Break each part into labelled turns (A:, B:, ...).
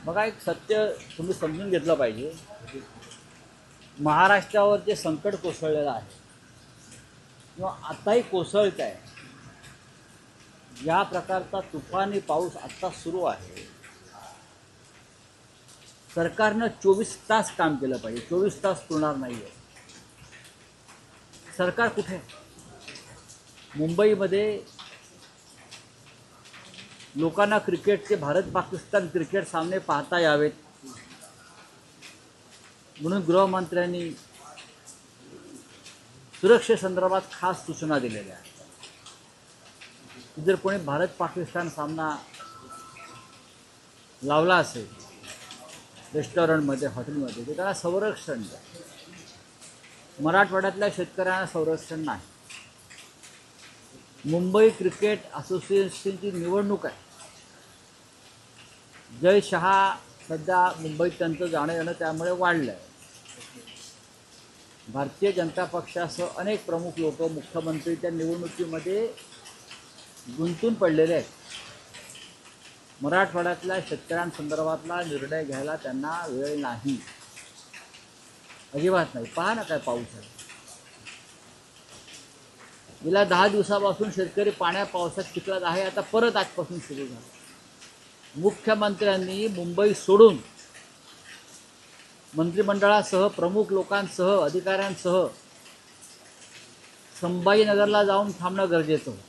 A: बघा, एक सत्य तुम्ही समजून घेतलं पाहिजे. महाराष्ट्रावर जे संकट कोसळलेलं आहे किंवा आताही कोसळत आहे, या प्रकारचा तुफानी पाऊस आत्ता सुरू आहे. सरकारनं 24 तास काम केलं पाहिजे. 24 तास पुरणार नाही आहे. सरकार कुठे? मुंबईमध्ये लोकांना क्रिकेटचे भारत पाकिस्तान क्रिकेट सामने पाहता यावेत म्हणून गृहमंत्र्यांनी सुरक्षेसंदर्भात खास सूचना दिलेल्या आहेत. जर कोणी भारत पाकिस्तान सामना लावला असेल रेस्टॉरंटमध्ये, हॉटेलमध्ये, तर त्याला संरक्षण द्या. मराठवाड्यातल्या शेतकऱ्यांना संरक्षण नाही. मुंबई क्रिकेट असोसिएशनची निवडणूक आहे. जय शहा सध्या मुंबईत त्यांचं जाणं येणं त्यामुळे वाढलं आहे. भारतीय जनता पक्षासह अनेक प्रमुख लोक मुख्यमंत्री त्या निवडणुकीमध्ये गुंतून पडलेले आहेत. मराठवाड्यातल्या शेतकऱ्यांसंदर्भातला निर्णय घ्यायला त्यांना वेळ नाही, अजिबात नाही. पहा ना काय पाऊस आहे. गेल्या 10 दिवसापासून शेतकरी पावसात चिखलात आहे. आता परत आजपासून सुरू झालं. मुख्यमंत्र्यांनी मुंबई सोडून मंत्रिमंडळासह, प्रमुख लोकांसह, अधिकाऱ्यांसह संभाजीनगरला जाऊन थांबणं गरजेचं होतं.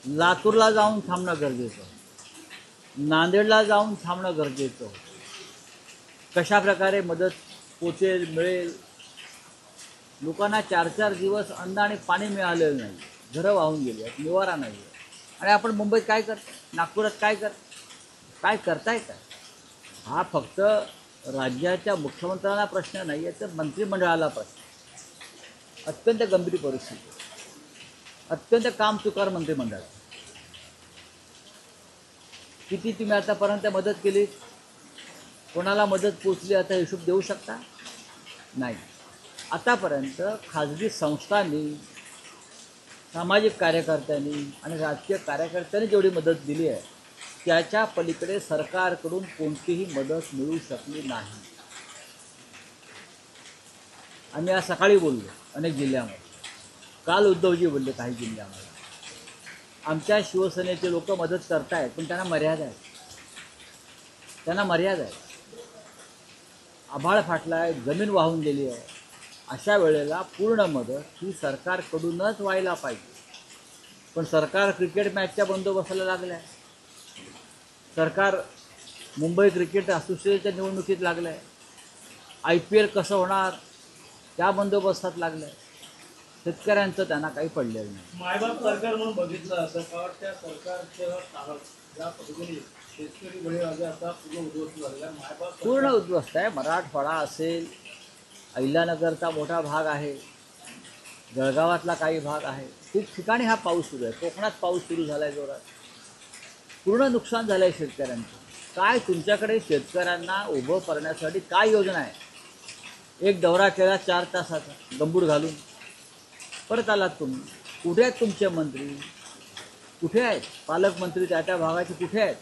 A: लातूरला जाऊन थांबणं गरजेचं होतं. नांदेडला जाऊन थांबणं गरजेचं होतं. कशा प्रकारे मदत पोचेल, मिळेल. लोकांना 4-4 दिवस अन्न आणि पाणी मिळालेलं नाही. घरं वाहून गेली आहेत, निवारा नाही आहे. आणि आपण मुंबईत काय करतो, नागपुरात काय करताय काय? हा फक्त राज्याच्या मुख्यमंत्र्यांना प्रश्न नाही आहे, तर मंत्रिमंडळाला प्रश्न. अत्यंत गंभीर परिस्थिती, अत्यंत कामचुकार मंत्रिमंडळ. किती तुम्ही आतापर्यंत मदत केली, कोणाला मदत पोचली, आता हिशोब देऊ शकता? नाही. आतापर्यंत खाजगी संस्थांनी, सामाजिक कार्यकर्त्यांनी आणि राजकीय कार्यकर्त्यांनी जेवढी मदत दिली आहे, त्याच्या पलीकडे सरकारकडून कोणतीही मदत मिळू शकली नाही. आम्ही आज सकाळी बोललो अनेक जिल्ह्यामध्ये, काल उद्धवजी बोलले काही जिल्ह्यामध्ये. आमच्या शिवसेनेचे लोक मदत करतायत, पण त्यांना मर्यादा आहे. आभाळ फाटला आहे, जमीन वाहून गेली आहे. अशा वेळेला पूर्ण मदत ही सरकारकडूनच व्हायला पाहिजे. पण सरकार क्रिकेट मॅचच्या बंदोबस्ताला लागलं आहे. सरकार मुंबई क्रिकेट असोसिएशनच्या निवडणुकीत लागलं आहे. IPL कसं होणार त्या बंदोबस्तात लागलं आहे. शेतकऱ्यांचं त्यांना काही पडलेलं नाही.
B: मायबाप सरकार म्हणून बघितलं असं त्या सरकारच्या काळात ज्या पद्धतीने शेतकरी बळी आता पूर्ण उद्ध्वस्त झालेला आहे.
A: पूर्ण उद्ध्वस्त आहे. मराठवाडा असेल, अहिल्यानगरचा मोठा भाग आहे, जळगावातला काही भाग आहे, खूप ठिकाणी हा पाऊस सुरू आहे. कोकणात पाऊस सुरू झाला आहे जोरात. पूर्ण नुकसान झालं आहे शेतकऱ्यांचं. काय तुमच्याकडे शेतकऱ्यांना उभं करण्यासाठी काय योजना आहे? एक दौरा केला 4 तासाचा गंबूट घालून, परत आलात तुम्ही. कुठे आहेत तुमचे मंत्री? कुठे आहेत पालकमंत्री? त्या भागाचे कुठे आहेत?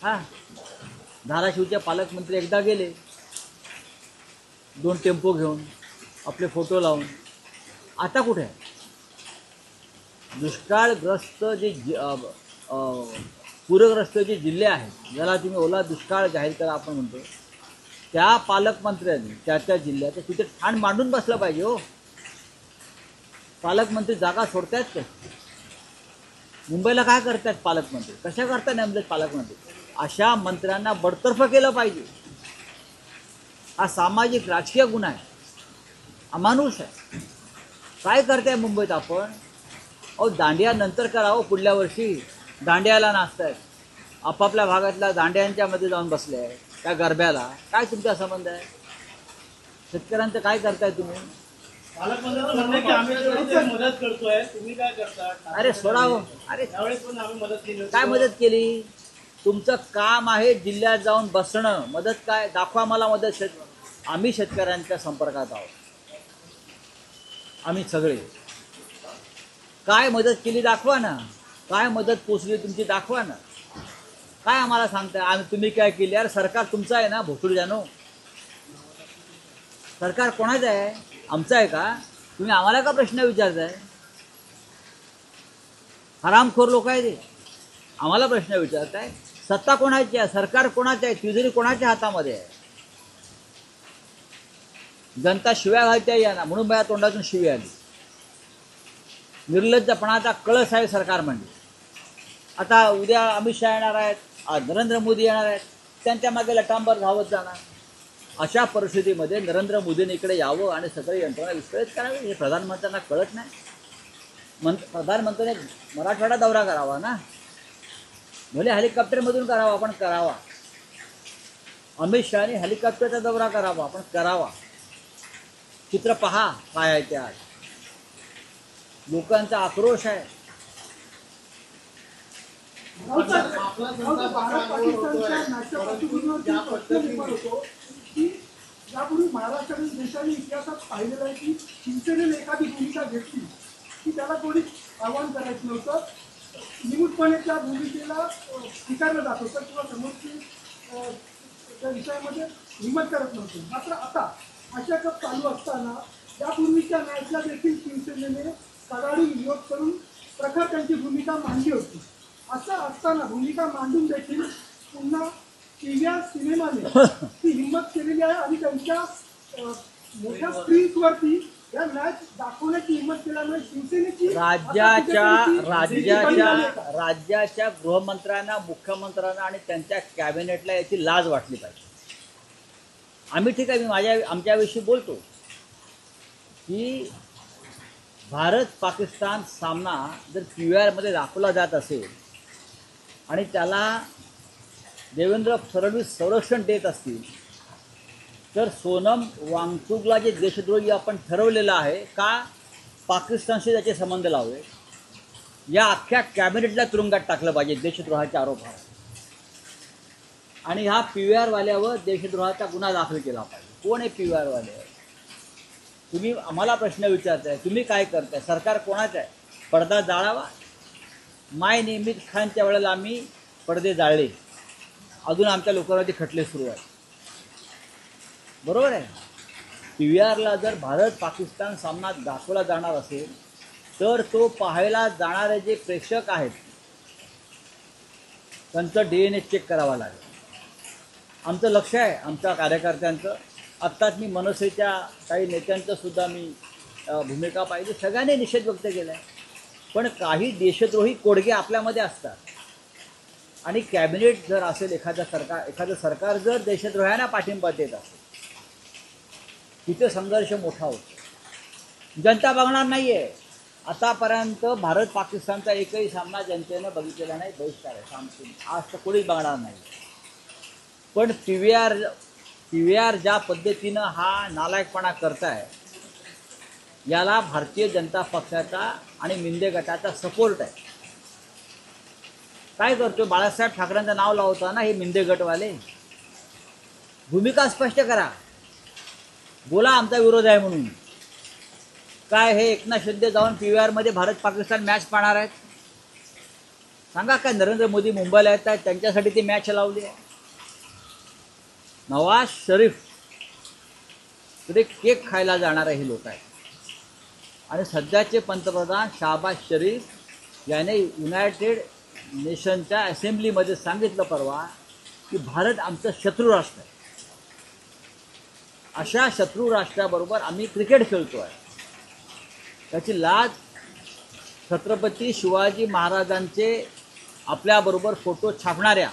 A: हां, धाराशिवचे पालकमंत्री एकदा गेले 2 टेम्पो घेऊन, आपले फोटो लावून. आता कुठे आहे? दुष्काळग्रस्त जे पूरग्रस्त जे जिल्हे आहेत, ज्याला तुम्ही ओला दुष्काळ जाहीर करा आपण म्हणतो, त्या पालकमंत्र्यांनी त्या जिल्ह्यात तिथे ठाण मांडून बसलं पाहिजे. हो, पालकमंत्री जागा सोडतायत का? मुंबईला काय करतायत पालकमंत्री? कशा करताय नेमले पालकमंत्री? अशा मंत्र्यांना बडतर्फ केलं पाहिजे. हा सामाजिक राजकीय गुन्हा आहे, अमानुष आहे. काय करताय मुंबईत आपण? अहो, दांडिया नंतर करा. हो, पुढल्या वर्षी दांडियाला नाचतायत. आपापल्या भागातल्या दांड्यांच्या मध्ये जाऊन बसले आहे त्या गरब्याला. काय तुमचा संबंध आहे? शेतकऱ्यांचं काय करताय तुम्ही?
B: मदत करतोय, तुम्ही काय करता?
A: अरे सोडा हो. अरे
B: त्यावेळेस पण आम्ही मदत केली.
A: काय मदत केली? तुमचं काम आहे जिल्ह्यात जाऊन बसणं. मदत काय? दाखवा मला मदत. आम्ही शेतकऱ्यांच्या संपर्कात आहोत. आम्ही सगळे काय मदत केली दाखवा ना. काय मदत पोचली तुमची दाखवा ना. काय आम्हाला सांगताय आम्ही तुम्ही काय केली? अरे सरकार तुमचं आहे ना भोसडी जानो, सरकार कोणाचं आहे? आमचं आहे का? तुम्ही आम्हाला का प्रश्न विचारताय? हरामखोर लोक आहे ते, आम्हाला प्रश्न विचारताय. सत्ता कोणाची आहे? सरकार कोणाचं आहे? तिजोरी कोणाच्या हातामध्ये आहे? जनता शिव्या घालते या ना, म्हणून माझ्या तोंडातून शिवी आली. निर्लज्जपणाचा कळस आहे सरकार म्हणजे. आता उद्या अमित शहा येणार आहेत, आज नरेंद्र मोदी येणार आहेत, त्यांच्या मागे लटांबर धावत जाणार. अशा परिस्थितीमध्ये नरेंद्र मोदीने इकडे यावं आणि सगळे यंत्रणा विस्कळीत करावी हे प्रधानमंत्र्यांना कळत नाही. प्रधानमंत्र्यांनी मराठवाडा दौरा करावा ना, भले हेलिकॉप्टरमधून करावा पण करावा. अमित शहाने हेलिकॉप्टरचा दौरा करावा पण करावा. चित्र पहा काय आहे ते. आज लोकांचा आक्रोश आहे.
C: यापूर्वी महाराष्ट्राने देशाने इतिहासात पाहिलेलं आहे की शिवसेनेने एखादी भूमिका घेतली की त्याला कोणी आव्हान करायचं नव्हतं. निमूटपणे त्या भूमिकेला स्वीकारलं जात होतं किंवा समोरची त्या विषयामध्ये हिंमत करत नव्हतं. मात्र आता अशा कप चालू असताना यापूर्वीच्या मॅचला देखील शिवसेनेने सकाळी विरोध करून प्रखर त्यांची भूमिका मांडली होती. असं असताना भूमिका मांडून देखील पुन्हा PVR सिनेमाने ती हिंमत केलेली आहे आणि त्यांच्या मोठ्या स्क्रीन्सवरती या मॅच दाखवण्याची हिंमत केल्यामुळे शिवसेनेची
A: राज्याच्या गृहमंत्र्यांना, मुख्यमंत्र्यांना आणि त्यांच्या कॅबिनेटला याची लाज वाटली पाहिजे. आम्ही ठीक आहे, मी आमच्याविषयी बोलतो की भारत पाकिस्तान सामना जर PVR मध्ये दाखवला जात असेल आणि त्याला देवेंद्र फडणवीस संरक्षण देत असतील तर सोनम वांगचुकला जे देशद्रोही आपण ठरवलेलं आहे का पाकिस्तानशी त्याचे संबंध लावले, या अख्ख्या कॅबिनेटला तुरुंगात टाकलं पाहिजे देशद्रोहाच्या आरोपावर. आणि हा PVR वाल्यावर देशद्रोहाचा गुन्हा दाखल केला पाहिजे. कोण आहे PVR वाले? तुम्ही आम्हाला प्रश्न विचारताय, तुम्ही काय करताय? सरकार कोणाचं आहे? पडदा जाळावा. माय निमित खानच्या वेळेला आम्ही पडदे जाळले, अजून आमच्या लोकांवरती खटले सुरू आहेत. बरोबर आहे. PVRला जर भारत पाकिस्तान सामना दाखवला जाणार असेल तर तो पाहायला जाणारे जे प्रेक्षक आहेत त्यांचं DNA चेक करावा लागेल. आमचं लक्ष आहे, आमच्या कार्यकर्त्यांचं. आत्ताच मी मनसेच्या काही नेत्यांचं सुद्धा मी भूमिका पाहिली, सगळ्यांनी निषेध व्यक्त केला आहे. पण काही देशद्रोही कोडगे आपल्यामध्ये असतात आणि कॅबिनेट जर असेल, एखादं सरकार जर देशद्रोह्यांना पाठिंबा देत असेल, तिथे संघर्ष मोठा होतो. जनता बघणार नाही आहे. आतापर्यंत भारत पाकिस्तानचा एकही सामना जनतेनं बघितलेला नाही. बहिष्कार आहे, सांगतो आज तर कोणीच बघणार नाही. पण PVR ज्या पद्धतीनं हा नालायकपणा करताय, याला भारतीय जनता पक्षाचा आणि मिंदे गटाचा सपोर्ट आहे. काय करतो? बाळासाहेब ठाकरेंचं नाव लावता ना हे मिंदे गटवाले. भूमिका स्पष्ट करा, बोला आमचा विरोध आहे म्हणून. काय हे एकनाथ शिंदे जाऊन PVR मध्ये भारत पाकिस्तान मॅच पाहणार आहेत? सांगा. काय नरेंद्र मोदी मुंबईला येत आहेत त्यांच्यासाठी ती मॅच लावली आहे? नवाज शरीफ कडे केक खायला जाणारे हे लोक आहेत. आणि सध्याचे पंतप्रधान शहबाज शरीफ याने युनायटेड नेशनच्या असेंब्लीमध्ये सांगितलं परवा की भारत आमचं शत्रू राष्ट्र आहे. अशा शत्रू राष्ट्राबरोबर आम्ही क्रिकेट खेळतो आहे. त्याची लाज छत्रपती शिवाजी महाराजांचे आपल्याबरोबर फोटो छापणाऱ्या,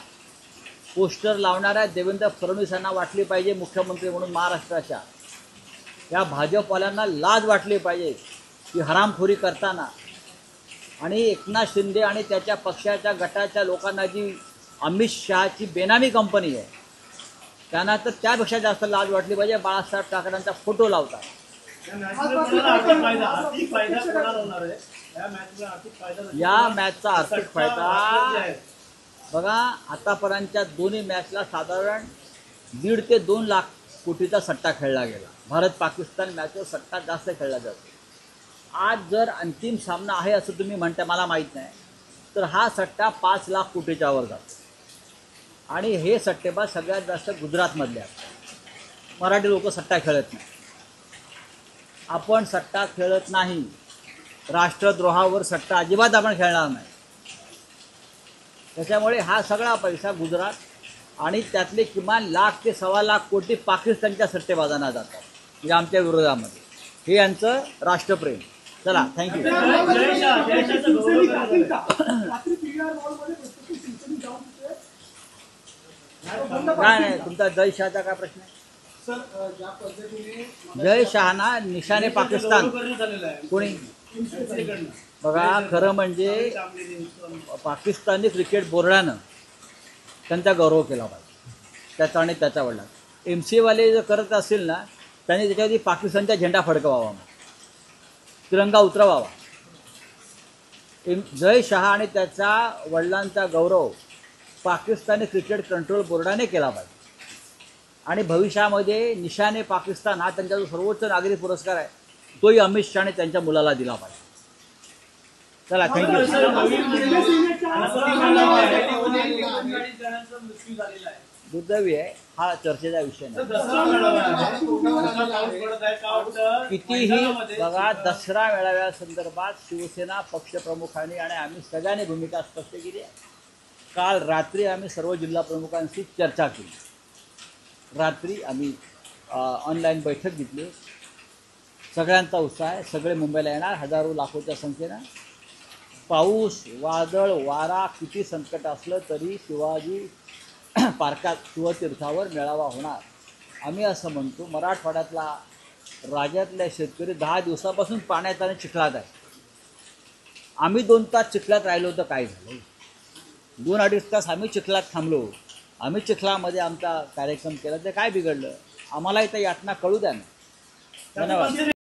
A: पोस्टर लावणाऱ्या देवेंद्र फडणवीसांना वाटली पाहिजे. मुख्यमंत्री म्हणून महाराष्ट्राच्या या भाजपवाल्यांना लाज वाटली पाहिजे की हरामखोरी करताना. आणि एकनाथ शिंदे आणि त्याच्या पक्षाच्या गटाच्या लोकांना जी अमित शहाची बेनामी कंपनी आहे त्यांना तर त्यापेक्षा जास्त लाज वाटली पाहिजे. बाळासाहेब ठाकरेंचा फोटो लावतात. या मॅचचा आर्थिक फायदा बघा. आतापर्यंतच्या दोन्ही मॅचला साधारण 1.5 ते 2 लाख कोटीचा सट्टा खेळला गेला. भारत पाकिस्तान मॅचवर सट्टा जास्त खेळला जातो. आज जर अंतिम सामना आहे असं तुम्ही म्हणता, मला माहीत नाही, तर हा सट्टा 5 लाख कोटीच्या वर जातो. आणि हे सट्टेबाज सगळ्यात जास्त गुजरातमधले आहेत. मराठी लोक सट्टा खेळत नाही. आपण सट्टा खेळत नाही. राष्ट्रद्रोहावर सट्टा अजिबात आपण खेळणार नाही. त्याच्यामुळे हा सगळा पैसा गुजरात आणि त्यातले किमान 1,00,000 ते 1,25,00,000 कोटी पाकिस्तानच्या सट्टेबाजांना जातात, म्हणजे आमच्या विरोधामध्ये. हे यांचं राष्ट्रप्रेम. चला, थँक्यू.
C: रात्री PVR मॉलमध्ये प्रत्यक्ष शिवसेने जाऊन तिथे
A: काय नाही, तुमचा जय शहाचा काय प्रश्न आहे?
B: सर, ज्या पद्धतीने
A: जय शहाना निशाने पाकिस्तान
B: झालेला आहे
A: कोणी?
B: MCA
A: बघा, खरं म्हणजे पाकिस्तानी क्रिकेट बोर्डानं त्यांचा गौरव केला पाहिजे, त्याचा आणि त्याच्या वडिलांचा. MCA जर करत असतील ना, त्यांनी त्याच्यावरती पाकिस्तानचा झेंडा फडकवावा, तिरंगा उतरवावा. जय शहा आणि त्याच्या वडिलांचा गौरव पाकिस्तानी क्रिकेट कंट्रोल बोर्डाने केला पाहिजे. आणि भविष्यामध्ये निशाने पाकिस्तान हा त्यांचा जो सर्वोच्च नागरी पुरस्कार आहे, तोही अमित शहाने त्यांच्या मुलाला दिला पाहिजे. चला, थँक्यू.
B: मृत्यू झालेला आहे.
A: दुर्दैवी आहे, हा चर्चेचा विषय नाही. कितीही बघा, दसरा मेळाव्यासंदर्भात शिवसेना पक्षप्रमुखांनी आणि आम्ही सगळ्यांनी भूमिका स्पष्ट केली आहे. काल रात्री आम्ही सर्व जिल्हा प्रमुखांशी चर्चा केली. रात्री आम्ही ऑनलाईन बैठक घेतली. सगळ्यांचा उत्साह आहे. सगळे मुंबईला येणार, हजारो लाखोच्या संख्येनं. पाऊस, वादळ, वारा किती संकट असलं तरी शिवाजी पार्कात शिवतीर्थावर मेळावा होणार. आम्ही असं म्हणतो, मराठवाड्यातला राज्यातल्या शेतकरी 10 दिवसापासून पाण्यात आणि चिखलात आहे. आम्ही 2 तास चिखलात राहिलो तर काय झालं? 2-2.5 तास आम्ही चिखलात थांबलो. आम्ही चिखलामध्ये आमचा कार्यक्रम केला, ते काय बिघडलं? आम्हाला इथं यातना कळू द्या ना. धन्यवाद.